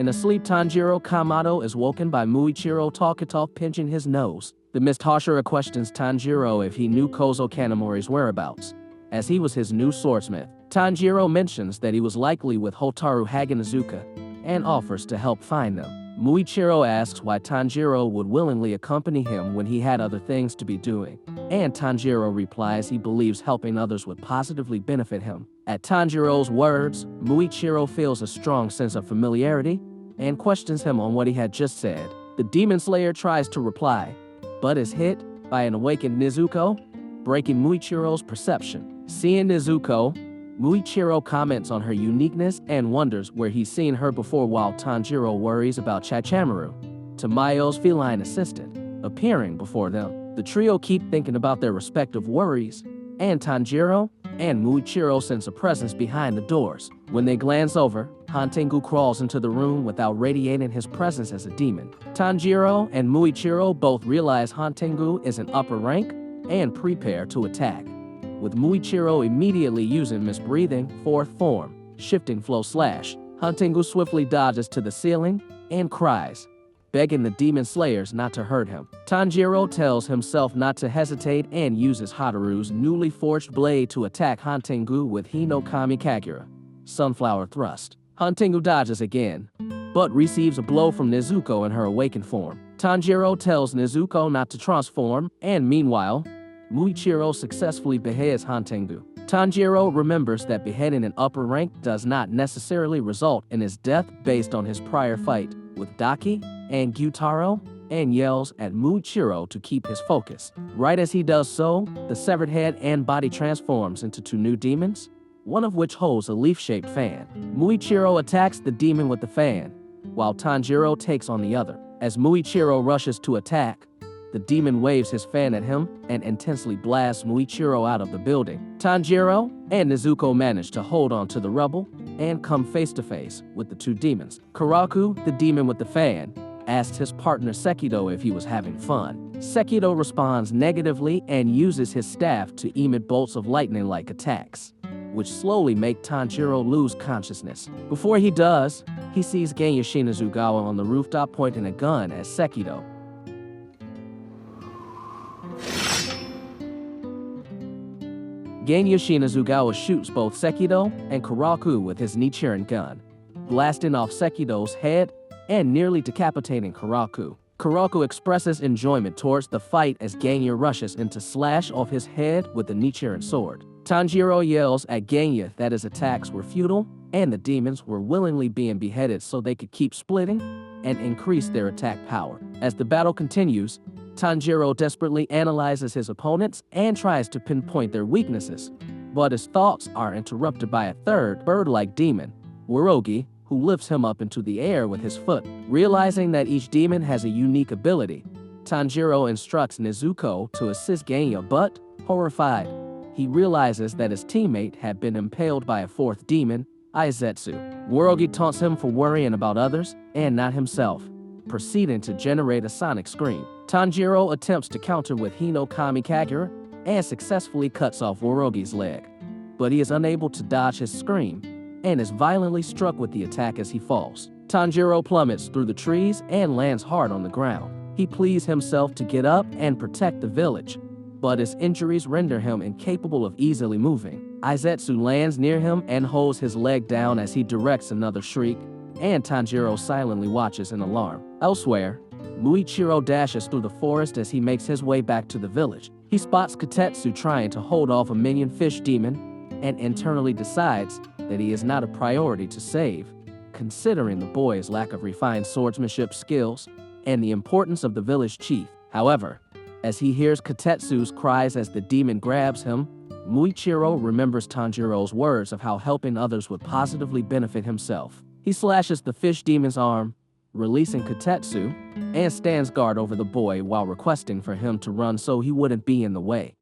In a sleep, Tanjiro Kamado is woken by Muichiro Talk pinching his nose. The Mist Hashira questions Tanjiro if he knew Kozo Kanamori's whereabouts, as he was his new swordsmith. Tanjiro mentions that he was likely with Hotaru Haganazuka and offers to help find them. Muichiro asks why Tanjiro would willingly accompany him when he had other things to be doing, and Tanjiro replies he believes helping others would positively benefit him. At Tanjiro's words, Muichiro feels a strong sense of familiarity and questions him on what he had just said. The Demon Slayer tries to reply, but is hit by an awakened Nezuko, breaking Muichiro's perception. Seeing Nezuko, Muichiro comments on her uniqueness and wonders where he's seen her before, while Tanjiro worries about Chachamaru, Tamayo's feline assistant, appearing before them. The trio keep thinking about their respective worries, and Tanjiro and Muichiro sense a presence behind the doors. When they glance over, Hantengu crawls into the room without radiating his presence as a demon. Tanjiro and Muichiro both realize Hantengu is an upper rank and prepare to attack, with Muichiro immediately using misbreathing fourth form, shifting flow slash. Hantengu swiftly dodges to the ceiling and cries, begging the Demon Slayers not to hurt him. Tanjiro tells himself not to hesitate and uses Hataru's newly forged blade to attack Hantengu with Hinokami Kagura, Sunflower Thrust. Hantengu dodges again, but receives a blow from Nezuko in her awakened form. Tanjiro tells Nezuko not to transform, and meanwhile, Muichiro successfully beheads Hantengu. Tanjiro remembers that beheading an upper rank does not necessarily result in his death based on his prior fight with Daki and Gyutaro, and yells at Muichiro to keep his focus. Right as he does so, the severed head and body transforms into two new demons, one of which holds a leaf-shaped fan. Muichiro attacks the demon with the fan, while Tanjiro takes on the other. As Muichiro rushes to attack, the demon waves his fan at him and intensely blasts Muichiro out of the building. Tanjiro and Nezuko manage to hold on to the rubble and come face to face with the two demons. Karaku, the demon with the fan, asked his partner Sekido if he was having fun. Sekido responds negatively and uses his staff to emit bolts of lightning-like attacks, which slowly make Tanjiro lose consciousness. Before he does, he sees Genya Shinazugawa on the rooftop pointing a gun at Sekido. Genya Shinazugawa shoots both Sekido and Karaku with his Nichiren gun, blasting off Sekido's head and nearly decapitating Karaku. Karaku expresses enjoyment towards the fight as Genya rushes in to slash off his head with the Nichiren sword. Tanjiro yells at Genya that his attacks were futile and the demons were willingly being beheaded so they could keep splitting and increase their attack power. As the battle continues, Tanjiro desperately analyzes his opponents and tries to pinpoint their weaknesses, but his thoughts are interrupted by a third bird-like demon, Worogi, who lifts him up into the air with his foot. Realizing that each demon has a unique ability, Tanjiro instructs Nezuko to assist Genya, but, horrified, he realizes that his teammate had been impaled by a fourth demon, Aizetsu. Worogi taunts him for worrying about others and not himself, proceeding to generate a sonic scream. Tanjiro attempts to counter with Hinokami Kagura and successfully cuts off Worogi's leg, but he is unable to dodge his scream and is violently struck with the attack as he falls. Tanjiro plummets through the trees and lands hard on the ground. He pleads himself to get up and protect the village, but his injuries render him incapable of easily moving. Aizetsu lands near him and holds his leg down as he directs another shriek, and Tanjiro silently watches in alarm. Elsewhere, Muichiro dashes through the forest as he makes his way back to the village. He spots Kotetsu trying to hold off a minion fish demon and internally decides that he is not a priority to save, considering the boy's lack of refined swordsmanship skills and the importance of the village chief. However, as he hears Kotetsu's cries as the demon grabs him, Muichiro remembers Tanjiro's words of how helping others would positively benefit himself. He slashes the fish demon's arm, releasing Kotetsu, and stands guard over the boy while requesting for him to run so he wouldn't be in the way.